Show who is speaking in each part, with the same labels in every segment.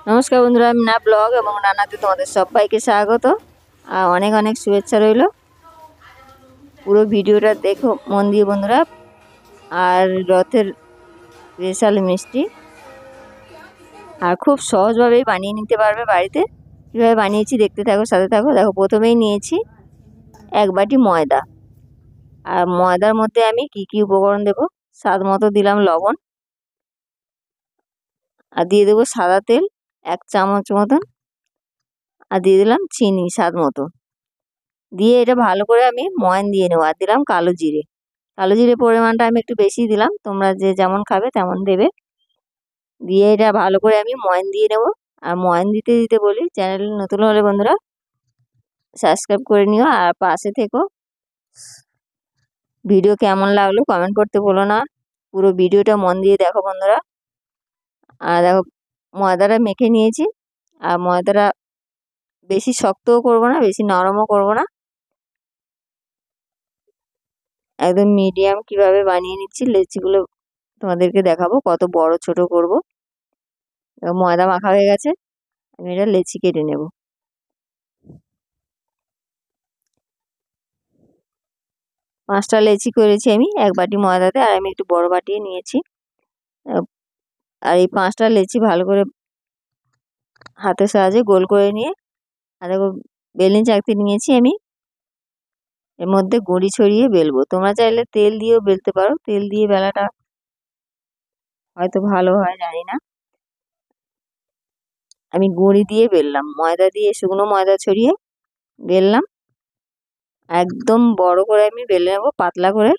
Speaker 1: নমস্কার বন্ধুরা, আমি না ব্লগ এবং রান্নাতে তোমাদের সবাইকে স্বাগত আর অনেক অনেক শুভেচ্ছা রইল। পুরো ভিডিওটা দেখো মন দিয়ে বন্ধুরা। আর রথের স্পেশাল মিষ্টি আর খুব সহজভাবেই বানিয়ে নিতে পারবে বাড়িতে। কীভাবে বানিয়েছি দেখতে থাকো, সাথে থাকো। দেখো, প্রথমেই নিয়েছি 1 বাটি ময়দা। আর ময়দার মধ্যে আমি কি কি উপকরণ দেবো, স্বাদ মতো দিলাম লবণ, আর দিয়ে দেবো সাদা তেল 1 চামচ মতন, আর দিয়ে দিলাম চিনি স্বাদ মতো। দিয়ে এটা ভালো করে আমি ময়ান দিয়ে নেবো। আর দিলাম কালো জিরে। কালো জিরে পরিমাণটা আমি একটু বেশি দিলাম, তোমরা যে যেমন খাবে তেমন দেবে। দিয়ে এটা ভালো করে আমি ময়ান দিয়ে নেব। আর ময়ান দিতে দিতে বলি, চ্যানেল নতুন হলে বন্ধুরা সাবস্ক্রাইব করে নিও আর পাশে থেকো। ভিডিও কেমন লাগলো কমেন্ট করতে ভুলো না। পুরো ভিডিওটা মন দিয়ে দেখো বন্ধুরা। আর দেখো, ময়দাটা মেখে নিয়েছি। আর ময়দাটা বেশি শক্তও করবো না, বেশি নরমও করবো না, একদম মিডিয়াম কিভাবে বানিয়ে নিচ্ছি। লেচিগুলো তোমাদেরকে দেখাবো কত বড় ছোট করব। ময়দা মাখা হয়ে গেছে, আমি এটা লেচি কেটে নেব। পাঁচটা লেচি করেছি আমি 1 বাটি ময়দাতে, আর আমি একটু বড় বাটি নিয়েছি। আর এই 5টা লেচি ভালো করে হাতের সাহায্যে গোল করে নিয়ে, আর দেখো বেলনি চাকতি নিয়েছি আমি, এর মধ্যে গুঁড়ি ছড়িয়ে বেলবো। তোমরা চাইলে তেল দিয়েও বেলতে পারো, তেল দিয়ে বেলাটা হয়তো ভালো হয়, জানি না। আমি গুঁড়ি দিয়ে বেললাম, ময়দা দিয়ে শুকনো ময়দা ছড়িয়ে বেললাম। একদম বড় করে আমি বেলে নেবো, পাতলা করে।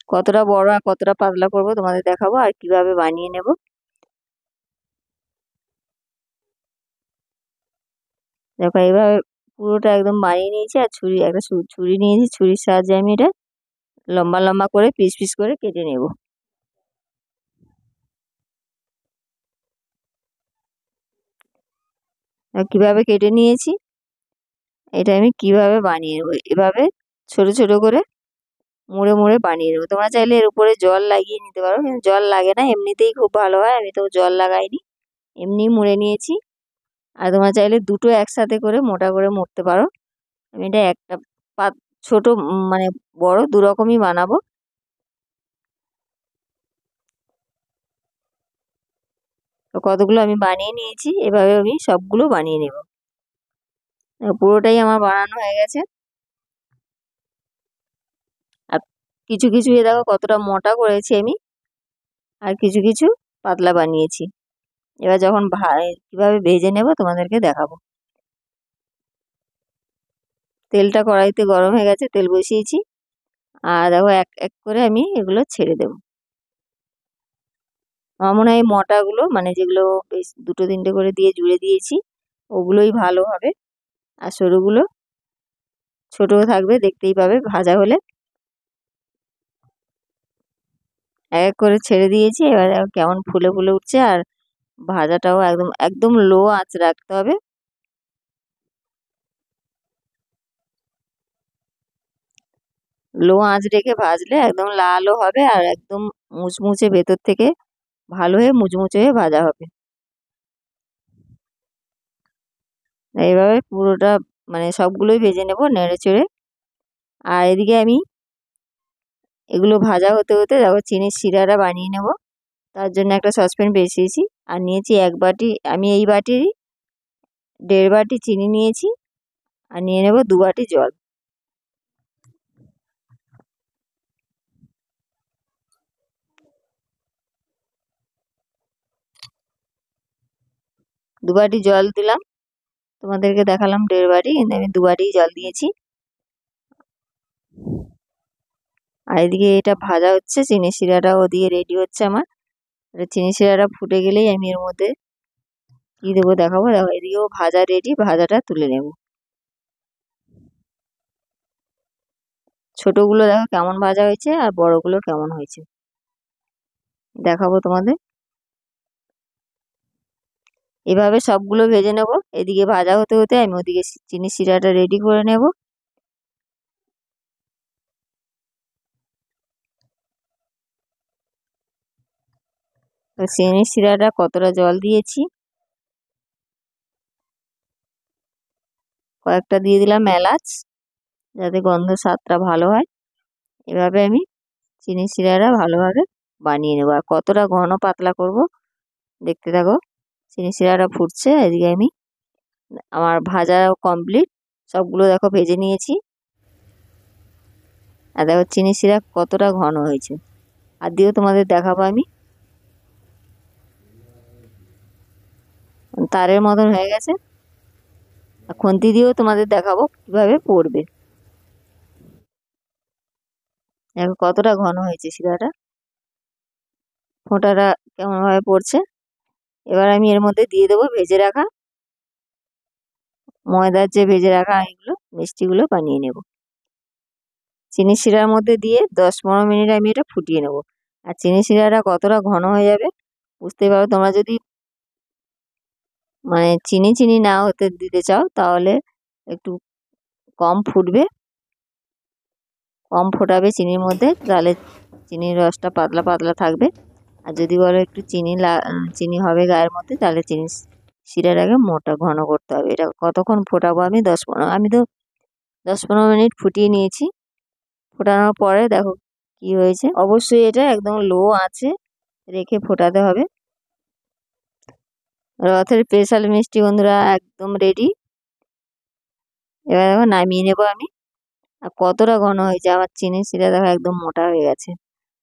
Speaker 1: কতটা বড় আর কতটা পাতলা করব তোমাদের দেখাবো, আর কিভাবে বানিয়ে নেব। দেখো এইভাবে পুরোটা একদম বানিয়ে নিয়েছি। আর একটা ছুরি নিয়েছি, ছুরির সাহায্যে আমি এটা লম্বা লম্বা করে পিস পিস করে কেটে নেব। আর কিভাবে কেটে নিয়েছি এটা আমি কিভাবে বানিয়ে নেবো, এভাবে ছোট ছোট করে মুড়ে মুড়ে বানিয়ে নেবো। তোমরা চাইলে এর উপরে জল লাগিয়ে নিতে পারো, কিন্তু জল লাগে না, এমনিতেই খুব ভালো হয়। আমি তো জল লাগাইনি, এমনি মুড়ে নিয়েছি। আর তোমরা চাইলে দুটো একসাথে করে মোটা করে মুড়তে পারো। আমি এটা একটা পাত ছোট মানে বড় দু রকমই বানাবো। তো কতগুলো আমি বানিয়ে নিয়েছি, এভাবে আমি সবগুলো বানিয়ে নেব। পুরোটাই আমার বানানো হয়ে গেছে। আর কিছু কিছু এ দেখো কতটা মোটা করেছি আমি, আর কিছু কিছু পাতলা বানিয়েছি। এবার যখন কিভাবে ভেজে নেব তোমাদেরকে দেখাবো। তেলটা কড়াইতে গরম হয়ে গেছে, তেল বসিয়েছি। আর দেখো এক এক করে আমি এগুলো ছেড়ে দেব। আমার মনে হয় এই মোটাগুলো, মানে যেগুলো বেশ দুটো তিনটে করে দিয়ে জুড়ে দিয়েছি, ওগুলোই ভালো হবে। আর সরুগুলো ছোট থাকবে, দেখতেই পাবে ভাজা হলে। এক এক করে ছেড়ে দিয়েছি। এবার দেখো কেমন ফুলে ফুলে উঠছে। আর ভাজাটাও একদম একদম লো আঁচ রাখতে হবে। লো আঁচ রেখে ভাজলে একদম লালও হবে, আর একদম মুচমুচে ভেতর থেকে ভালো হয়ে মুচমুচে হয়ে ভাজা হবে। এইভাবে পুরোটা মানে সবগুলোই ভেজে নেব নেড়ে চেড়ে। আর এদিকে আমি এগুলো ভাজা হতে হতে দেখো চিনির শিরাটা বানিয়ে নেব। তার জন্য একটা সসপ্যান বসিয়েছি। আর নিয়েছি 1 বাটি, আমি এই বাটিরই 1.5 বাটি চিনি নিয়েছি। আর নিয়ে নেব 2 বাটি জল। 2 বাটি জল দিলাম, তোমাদেরকে দেখালাম 1.5 বাটি, কিন্তু আমি 2 বাটি জল দিয়েছি। আর এদিকে এটা ভাজা হচ্ছে, চিনি শিরাটাও ওদিকে রেডি হচ্ছে আমার। চিনি শিরাটা ফুটে গেলেই আমি এর মধ্যে কি দেবো দেখাবো। দেখো এদিকেও ভাজা রেডি, ভাজাটা তুলে নেব। ছোটগুলো দেখো কেমন ভাজা হয়েছে, আর বড়গুলো কেমন হয়েছে দেখাবো তোমাদের। এভাবে সবগুলো ভেজে নেব। এদিকে ভাজা হতে হতে আমি ওদিকে চিনি শিরাটা রেডি করে নেব। তো চিনির শিরাটা কতটা জল দিয়েছি, কয়েকটা দিয়ে দিলাম এলাচ যাতে গন্ধ স্বাদটা ভালো হয়। এভাবে আমি চিনির শিরাটা ভালোভাবে বানিয়ে নেবো। আর কতটা ঘন পাতলা করব দেখতে থাকো। চিনির শিরাটা ফুটছে, এদিকে আমি আমার ভাজাও কমপ্লিট, সবগুলো দেখো ভেজে নিয়েছি। আর দেখো চিনির শিরা কতটা ঘন হয়েছে, আর দিয়েও তোমাদের দেখাবো আমি। তারের মতন হয়ে গেছে। আর খুন্তি দিয়েও তোমাদের দেখাবো কিভাবে পড়বে। দেখো কতটা ঘন হয়েছে শিরাটা, ফোঁটাটা কেমন ভাবে পড়ছে। এবার আমি এর মধ্যে দিয়ে দেবো ভেজে রাখা ময়দার যে ভেজে রাখা এগুলো মিষ্টিগুলো বানিয়ে নেব। চিনি শিরার মধ্যে দিয়ে 10-15 মিনিট আমি এটা ফুটিয়ে নেব। আর চিনি শিরাটা কতটা ঘন হয়ে যাবে বুঝতে পারো। তোমরা যদি মানে চিনি চিনি না হতে দিতে চাও তাহলে একটু কম ফুটবে, কম ফোটাবে চিনির মধ্যে, তাহলে চিনির রসটা পাতলা পাতলা থাকবে। আর যদি বলো একটু চিনি হবে গায়ের মধ্যে, তাহলে চিনি শিরাটাকে মোটা ঘন করতে হবে। এটা কতক্ষণ ফোটাবো আমি 10-15 মিনিট ফুটিয়ে নিয়েছি। ফোটানোর পরে দেখো কি হয়েছে। অবশ্যই এটা একদম লো আঁচে রেখে ফোটাতে হবে। রথের স্পেশাল মিষ্টি বন্ধুরা একদম রেডি। এবার দেখো নামিয়ে নেবো আমি। আর কতটা ঘন হয়েছে আমার চিনি শিরা, দেখো একদম মোটা হয়ে গেছে।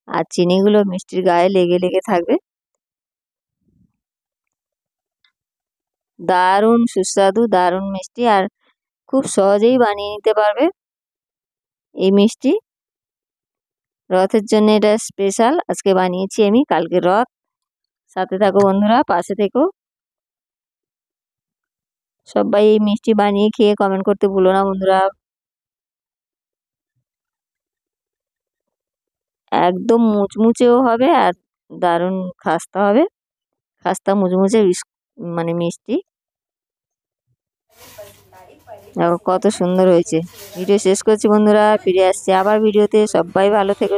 Speaker 1: আর চিনিগুলো মিষ্টির গায়ে লেগে লেগে থাকবে। দারুণ সুস্বাদু, দারুণ মিষ্টি, আর খুব সহজেই বানিয়ে নিতে পারবে এই মিষ্টি। রথের জন্য এটা স্পেশাল, আজকে বানিয়েছি আমি, কালকে রথ। সাথে থাকো বন্ধুরা, পাশে থেকো। সবাই এই মিষ্টি বানিয়ে খেয়ে কমেন্ট করতে ভুলো না বন্ধুরা। একদম মুচমুচেও হবে আর দারুণ খাস্তা হবে, খাস্তা মুচমুচে মানে মিষ্টি। দেখো কত সুন্দর হয়েছে। ভিডিও শেষ করছি বন্ধুরা, ফিরে আসছি আবার ভিডিওতে। সবাই ভালো থেকো।